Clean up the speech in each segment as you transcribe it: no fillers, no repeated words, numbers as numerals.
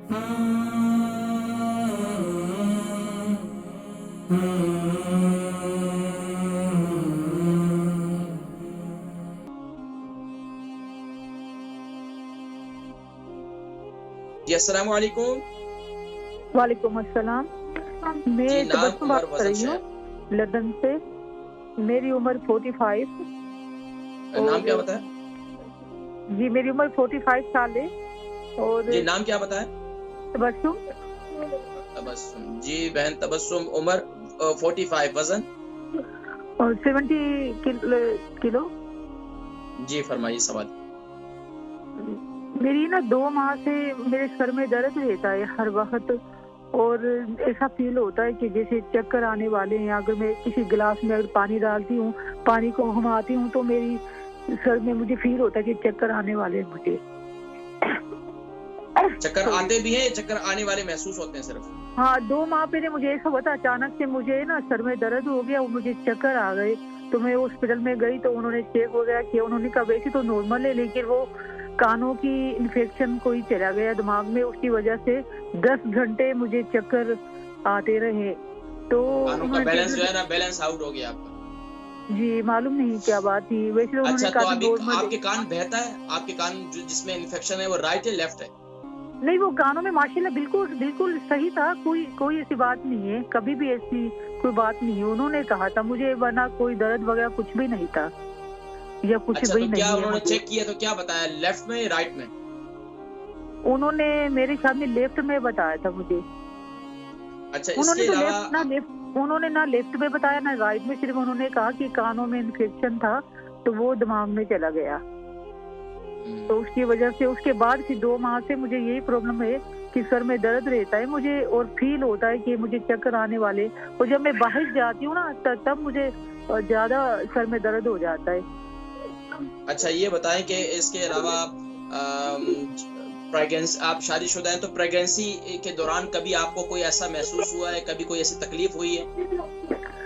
جی السلام علیکم. وعلیکم السلام. میں تبسم بات کر رہی ہوں لندن سے. میری عمر 45. نام کیا بتایا؟ جی میری عمر 45 سال ہے. اور جی نام کیا بتایا؟ تبسم. تبسم. جی بہن تبسم، عمر 45، وزن اور 70 کلو. جی فرمائیے سوال. میری نا 2 ماہ سے میرے سر میں درد رہتا ہے ہر وقت، اور ایسا فیل ہوتا ہے کہ جیسے چکر آنے والے ہیں. اگر میں کسی گلاس میں اگر پانی ڈالتی ہوں، پانی کو گھماتی ہوں، تو میری سر میں مجھے فیل ہوتا ہے کہ چکر آنے والے ہیں مجھے. چکر آتے بھی ہیں، چکر آنے والے محسوس ہوتے ہیں صرف؟ ہاں 2 ماہ پہلے مجھے ایسا ہوا تھا، اچانک سے مجھے نا سر میں درد ہو گیا اور مجھے چکر آ گئے. تو میں ہاسپٹل میں گئی تو انہوں نے چیک وغیرہ کیا. انہوں نے کہا ویسے تو نارمل ہے، لیکن وہ کانوں کی انفیکشن کوئی چلا گیا دماغ میں، اس کی وجہ سے 10 گھنٹے مجھے چکر آتے رہے. تو کانوں کا بیلنس جو ہے نا، بیلنس آؤٹ ہو گیا آپ کا. جی معلوم نہیں کیا بات تھی. ویسے انہوں نے اچھا کہا تو تھا ابھی نارمل. آپ کے کان بہتا ہے؟ آپ کے کان جس میں انفیکشن ہے وہ رائٹ ہے لیفٹ ہے؟ نہیں وہ کانوں میں ماشاءاللہ بالکل صحیح تھا. کوئی ایسی بات نہیں ہے، کبھی بھی ایسی کوئی بات نہیں ہے. انہوں نے کہا تھا مجھے، ورنہ کوئی درد وغیرہ کچھ بھی نہیں تھا یا کچھ اچھا بھی تو کیا نہیں ہے انہوں نے مجھے. چیک کیا تو کیا بتایا، لیفٹ میں یا رائٹ میں؟ انہوں نے میرے سامنے لیفٹ میں بتایا تھا مجھے. اچھا اس انہوں نے کے تو علاوہ انہوں نے نہ لیفٹ میں بتایا نہ رائٹ میں. صرف انہوں نے کہا کہ کانوں میں انفیکشن تھا تو وہ دماغ میں چلا گیا. تو اس کی وجہ سے اس کے بعد پھر 2 ماہ سے مجھے یہی پرابلم ہے کہ سر میں درد رہتا ہے مجھے، اور فیل ہوتا ہے کہ مجھے چکر آنے والے. اور جب میں باہر جاتی ہوں نا تب مجھے زیادہ سر میں درد ہو جاتا ہے. اچھا یہ بتائیں کہ اس کے علاوہ آپ شادی شدہ ہیں تو پریگنینسی کے دوران کبھی آپ کو کوئی ایسا محسوس ہوا ہے، کبھی کوئی ایسی تکلیف ہوئی ہے؟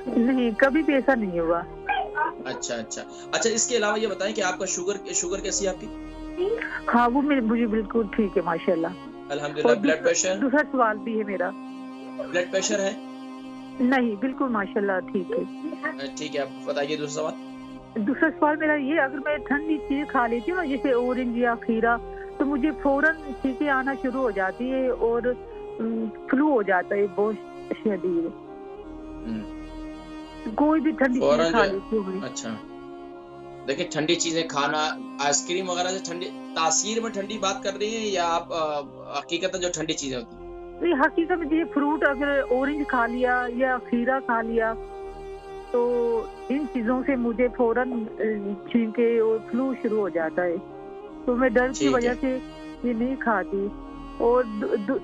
نہیں کبھی بھی ایسا نہیں ہوا. اچھا اس کے علاوہ یہ بتائیں کہ آپ کا شوگر کیسی ہے آپ کی؟ ہاں وہ مجھے بالکل ٹھیک ہے ماشاءاللہ. الحمدللہ. Blood pressure? دوسرا سوال بھی ہے میرا. بلڈ پریشر ہے؟ نہیں بالکل ماشاءاللہ ٹھیک ہے. ٹھیک ہے آپ بتائیے دوسرا سوال. دوسرا سوال میرا یہ، اگر میں ٹھنڈی چیز کھا لیتی ہوں نا جیسے اورنج یا کھیرا، تو مجھے فوراً چھینکیں آنا شروع ہو جاتی ہے اور فلو ہو جاتا ہے بہت شدید. کوئی بھی ٹھنڈی چیز کھا لیتی ہوں. اچھا دیکھیں ٹھنڈی چیزیں کھانا، آئس کریم وغیرہ سے ٹھنڈی تاثیر میں ٹھنڈی بات کر رہی ہیں یا آپ حقیقت جو ٹھنڈی چیزیں ہوتی ہیں؟ نہیں حقیقت میں یہ فروٹ اگر اورنج کھا لیا یا کھیرا کھا لیا تو ان چیزوں سے مجھے فوراً چھینکے اور فلو شروع ہو جاتا ہے. تو میں ڈر کی وجہ سے یہ نہیں کھاتی. اور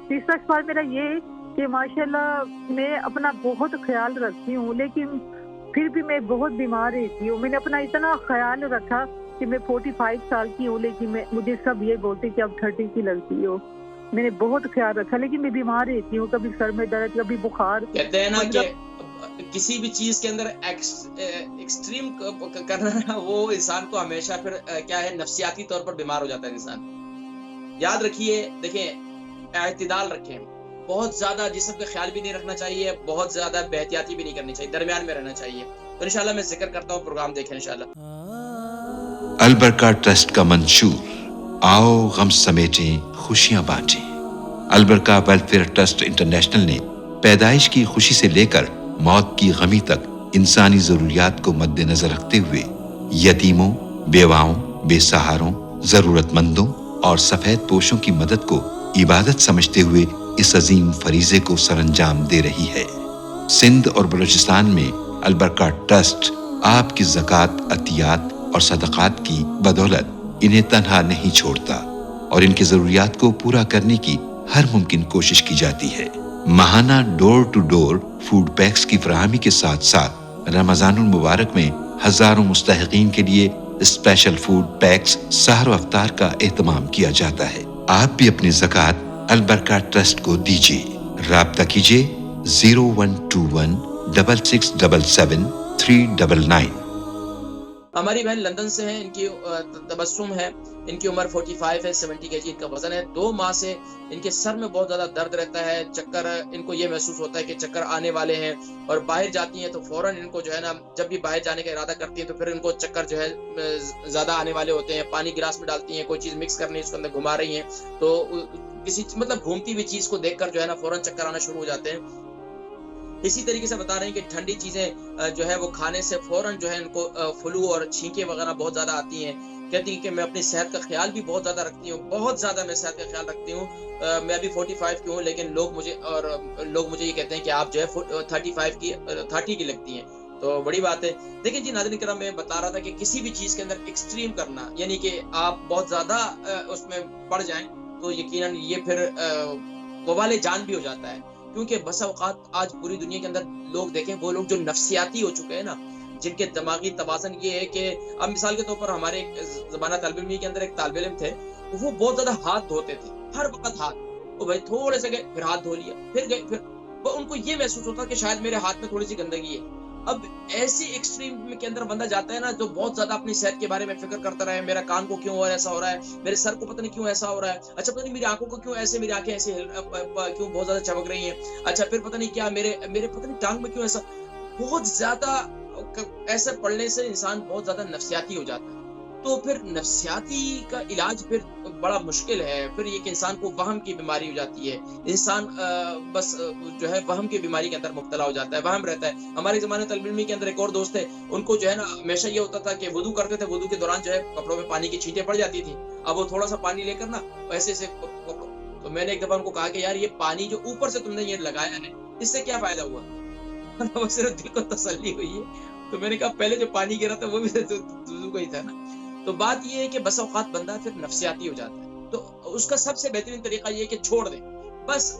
تیسرا سوال میرا یہ ہے کہ ماشاءاللہ میں اپنا بہت خیال رکھتی ہوں، لیکن پھر بھی میں بہت بیمار رہتی ہوں. میں نے اپنا اتنا خیال رکھا کہ میں 45 سال کی ہوں، لیکن مجھے سب یہ بولتے کہ اب 30 کی لگتی ہو. میں نے بہت خیال رکھا لیکن میں بیمار رہتی ہوں، کبھی سر میں درد، کبھی بخار. کہتے ہیں نا کہ کسی بھی چیز کے اندر ایکسٹریم کرنا وہ انسان کو ہمیشہ پھر کیا ہے نفسیاتی طور پر بیمار ہو جاتا ہے انسان. یاد رکھیے، دیکھیں اعتدال رکھیں. بہت زیادہ جسم کا خیال بھی نہیں رکھنا چاہیے، بہت زیادہ بے احتیاطی بھی نہیں کرنی چاہیے، درمیان میں رہنا چاہیے. تو انشاءاللہ میں ذکر کرتا ہوں، پروگرام دیکھیں انشاءاللہ. البرکہ ٹرسٹ کا منشور، آؤ غم سمیٹیں خوشیاں بانٹیں. البرکہ ویلفیئر ٹرسٹ انٹرنیشنل نے پیدائش کی خوشی سے لے کر موت کی غمی تک انسانی ضروریات کو مد نظر رکھتے ہوئے یتیموں، بیواؤں، بے سہاروں، ضرورت مندوں اور سفید پوشوں کی مدد کو عبادت سمجھتے ہوئے اس عظیم فریضے کو سر انجام دے رہی ہے. سندھ اور بلوچستان میں البرکہ ٹرسٹ آپ کی زکوٰۃ، عطیات اور صدقات کی بدولت انہیں تنہا نہیں چھوڑتا اور ان کی ضروریات کو پورا کرنے کی ہر ممکن کوشش کی جاتی ہے. ماہانہ ڈور ٹو ڈور فوڈ پیکس کی فراہمی کے ساتھ ساتھ رمضان المبارک میں ہزاروں مستحقین کے لیے اسپیشل فوڈ پیکس سحر و افطار کا اہتمام کیا جاتا ہے. آپ بھی اپنی زکوٰۃ البرکہ ٹرسٹ کو دیجیے. رابطہ کیجیے 0121 6677 399. ہماری بہن لندن سے ہیں، ان کی تبسم ہے، ان کی عمر 45 ہے، 70 kg ان کا وزن ہے. 2 ماہ سے ان کے سر میں بہت زیادہ درد رہتا ہے، چکر ان کو یہ محسوس ہوتا ہے کہ چکر آنے والے ہیں، اور باہر جاتی ہیں تو فوراً ان کو جو ہے نا، جب بھی باہر جانے کا ارادہ کرتی ہیں تو پھر ان کو چکر جو ہے زیادہ آنے والے ہوتے ہیں. پانی گلاس میں ڈالتی ہیں، کوئی چیز مکس کرنی ہے اس کے اندر گھما رہی ہیں تو کسی مطلب گھومتی ہوئی چیز کو دیکھ کر جو ہے نا فوراً چکر آنا شروع ہو جاتے ہیں. اسی طریقے سے بتا رہے ہیں کہ ٹھنڈی چیزیں جو ہے وہ کھانے سے فوراً جو ہے ان کو فلو اور چھینکیں وغیرہ بہت زیادہ آتی ہیں. کہتی ہیں کہ میں اپنی صحت کا خیال بھی بہت زیادہ رکھتی ہوں، بہت زیادہ میں صحت کا خیال رکھتی ہوں. میں ابھی 45 کی ہوں، لیکن لوگ مجھے یہ کہتے ہیں کہ آپ جو ہے 30 کی لگتی ہیں. تو بڑی بات ہے. دیکھیں جی ناظرین کرام، میں بتا رہا تھا کہ کسی بھی چیز کے اندر ایکسٹریم کرنا، یعنی کہ آپ بہت زیادہ اس میں پڑ جائیں تو یقیناً یہ پھر وبال جان بھی ہو جاتا ہے. کیونکہ بسا اوقات آج پوری دنیا کے اندر لوگ دیکھیں، وہ لوگ جو نفسیاتی ہو چکے ہیں نا، جن کے دماغی توازن یہ ہے کہ اب مثال کے طور پر ہمارے زمانہ طالب علم کے اندر ایک طالب علم تھے، وہ بہت زیادہ ہاتھ دھوتے تھے، ہر وقت ہاتھ. وہ بھائی تھوڑے سے گئے پھر ہاتھ دھو لیا، پھر گئے پھر ان کو یہ محسوس ہوتا کہ شاید میرے ہاتھ میں تھوڑی سی گندگی ہے. اب ایسی ایکسٹریم کے اندر بندہ جاتا ہے نا، جو بہت زیادہ اپنی صحت کے بارے میں فکر کرتا رہے، میرا کان کو کیوں اور ایسا ہو رہا ہے، میرے سر کو پتہ نہیں کیوں ایسا ہو رہا ہے، اچھا پتہ نہیں میری آنکھوں کو کیوں ایسے، میری آنکھیں ایسے کیوں بہت زیادہ چمک رہی ہیں، اچھا پھر پتہ نہیں کیا میرے پتہ نہیں ٹانگ میں کیوں ایسا. بہت زیادہ ایسے پڑھنے سے انسان بہت زیادہ نفسیاتی ہو جاتا ہے. تو پھر نفسیاتی کا علاج پھر بڑا مشکل ہے. پھر یہ کہ انسان کو وہم کی بیماری ہو جاتی ہے، انسان بس جو ہے وہم کی بیماری کے اندر مبتلا ہو جاتا ہے، وہم رہتا ہے. ہمارے زمانے طالب علمی کے اندر ایک اور دوست ہے، ان کو جو ہے نا ہمیشہ یہ ہوتا تھا کہ وضو کرتے تھے، وضو کے دوران جو ہے کپڑوں میں پانی کی چھینٹیں پڑ جاتی تھی. اب وہ تھوڑا سا پانی لے کر نا ایسے ایسے تو میں نے ایک دفعہ ان کو کہا کہ یار یہ پانی جو اوپر سے تم نے یہ لگایا ہے، اس سے کیا فائدہ ہوا؟ وہ صرف دل کو تسلی ہوئی ہے. تو میں نے کہا پہلے جو پانی گرا تھا وہ بھی وضو کا ہی تھا نا. تو بات یہ ہے کہ بس اوقات بندہ پھر نفسیاتی ہو جاتا ہے. تو اس کا سب سے بہترین طریقہ یہ ہے کہ چھوڑ دیں، بس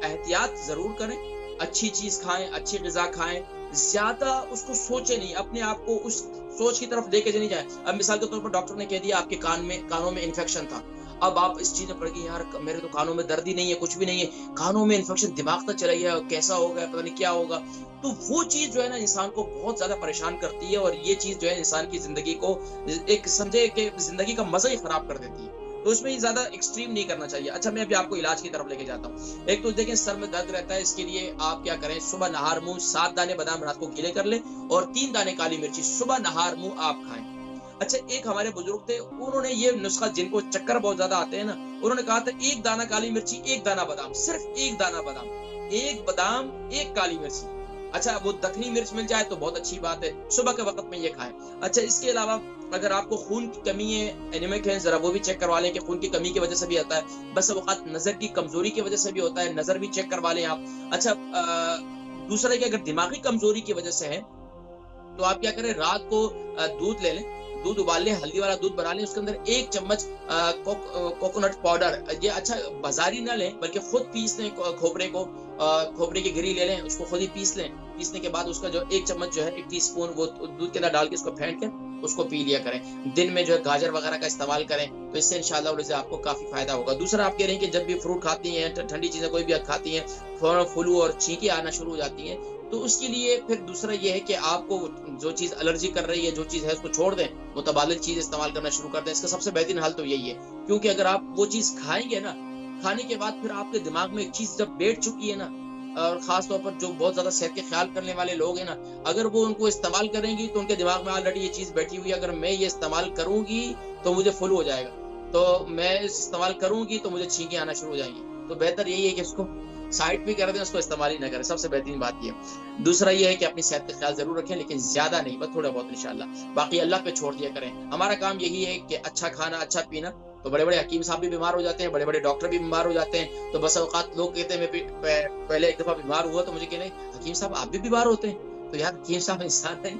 احتیاط ضرور کریں، اچھی چیز کھائیں، اچھی غذا کھائیں، زیادہ اس کو سوچیں نہیں، اپنے آپ کو اس سوچ کی طرف لے کے نہیں جائیں. اب مثال کے طور پر ڈاکٹر نے کہہ دیا آپ کے کانوں میں انفیکشن تھا، اب آپ اس چیز میں پڑ گئی یار میرے تو کانوں میں درد ہی نہیں ہے، کچھ بھی نہیں ہے، کانوں میں انفیکشن، دماغ تک چلا گیا، کیسا ہوگا پتہ نہیں کیا ہوگا. تو وہ چیز جو ہے نا انسان کو بہت زیادہ پریشان کرتی ہے، اور یہ چیز جو ہے انسان کی زندگی کو ایک سمجھے کہ زندگی کا مزہ ہی خراب کر دیتی ہے. تو اس میں زیادہ ایکسٹریم نہیں کرنا چاہیے. اچھا میں ابھی آپ کو علاج کی طرف لے کے جاتا ہوں. ایک تو دیکھیں سر میں درد رہتا ہے، اس کے لیے آپ کیا کریں، صبح نہار منہ 7 دانے بادام رات کو گیلے کر لیں، اور 3 دانے کالی مرچی صبح نہار منہ آپ کھائیں. اچھا ایک ہمارے بزرگ تھے، انہوں نے یہ نسخہ، جن کو چکر بہت زیادہ آتے ہیں نا، انہوں نے کہا تھا 1 دانہ کالی مرچی 1 دانہ بادام، صرف 1 دانہ بادام، 1 بادام 1 کالی مرچی. اچھا وہ دکنی مرچ مل جائے تو بہت اچھی بات ہے، صبح کے وقت میں یہ کھائیں. اچھا اس کے علاوہ اگر آپ کو خون کی کمی ہے، اینیمک ہے، ذرا وہ بھی چیک کروا لیں کہ خون کی کمی کی وجہ سے بھی آتا ہے. بس اوقات نظر کی کمزوری کی وجہ سے بھی ہوتا ہے، نظر بھی چیک کروا لیں آپ. اچھا دوسرا کہ اگر دماغی کمزوری کی وجہ سے ہے تو آپ کیا کریں، رات کو دودھ لے لیں، دودھ ابال لیں، ہلدی والا دودھ بنا لیں، اس کے اندر 1 چمچ کوکونٹ پاؤڈر، یہ اچھا بازاری نہ لیں بلکہ خود پیس لیں، کھوپرے کی گری لے لیں، اس کو خود ہی پیس لیں. پیسنے کے بعد اس کا جو 1 چمچ جو ہے 1 ٹی اسپون وہ دودھ کے اندر ڈال کے اس کو پھینٹ کے اس کو پی لیا کریں. دن میں جو ہے گاجر وغیرہ کا استعمال کریں، تو اس سے انشاءاللہ آپ کو کافی فائدہ ہوگا. دوسرا آپ کہہ رہے ہیں کہ جب بھی فروٹ کھاتی ہیں، ٹھنڈی چیزیں کوئی بھی کھاتی ہیں، فوراً فلو اور چھینکیں آنا شروع ہو جاتی ہیں، تو اس کے لیے پھر دوسرا یہ ہے کہ آپ کو جو چیز الرجی کر رہی ہے، جو چیز ہے اس کو چھوڑ دیں، متبادل چیز استعمال کرنا شروع کر دیں. اس کا سب سے بہترین حل تو یہی ہے، کیونکہ اگر آپ وہ چیز کھائیں گے نا، کھانے کے بعد پھر آپ کے دماغ میں ایک چیز جب بیٹھ چکی ہے نا، اور خاص طور پر جو بہت زیادہ صحت کے خیال کرنے والے لوگ ہیں نا، اگر وہ ان کو استعمال کریں گی تو ان کے دماغ میں آلریڈی یہ چیز بیٹھی ہوئی ہے، اگر میں یہ استعمال کروں گی تو مجھے فلو ہو جائے گا، تو میں استعمال کروں گی تو مجھے چھینکیں آنا شروع ہو جائیں گی. تو بہتر یہی ہے کہ اس کو سائڈ بھی کر دیں، اس کو استعمال ہی نہ کریں. سب سے بہترین بات یہ ہے. دوسرا یہ ہے کہ اپنی صحت کا خیال ضرور رکھیں، لیکن زیادہ نہیں، بس تھوڑا بہت انشاءاللہ. باقی اللہ پہ چھوڑ دیا کریں. ہمارا کام یہی ہے کہ اچھا کھانا، اچھا پینا. تو بڑے بڑے حکیم صاحب بھی بیمار ہو جاتے ہیں، بڑے بڑے ڈاکٹر بھی بیمار ہو جاتے ہیں. تو بس اوقات لوگ کہتے ہیں میں پہلے ایک دفعہ بیمار ہوا تو مجھے کہنے حکیم صاحب آپ بھی بیمار ہوتے ہیں. تو یار حکیم صاحب انسان ہیں،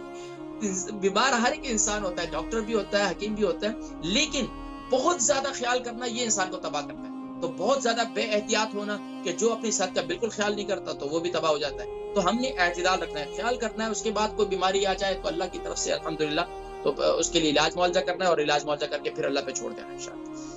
بیمار ہر ایک انسان ہوتا ہے، ڈاکٹر بھی ہوتا ہے، حکیم بھی ہوتا ہے، لیکن بہت زیادہ خیال کرنا یہ انسان کو تباہ کرتا ہے. تو بہت زیادہ بے احتیاط ہونا، کہ جو اپنی صحت کا بالکل خیال نہیں کرتا تو وہ بھی تباہ ہو جاتا ہے. تو ہم نے اعتدال رکھنا ہے، خیال کرنا ہے. اس کے بعد کوئی بیماری آ جائے تو اللہ کی طرف سے الحمدللہ تو اس کے لیے علاج معالجہ کرنا ہے، اور علاج معالجہ کر کے پھر اللہ پہ چھوڑ دینا انشاءاللہ.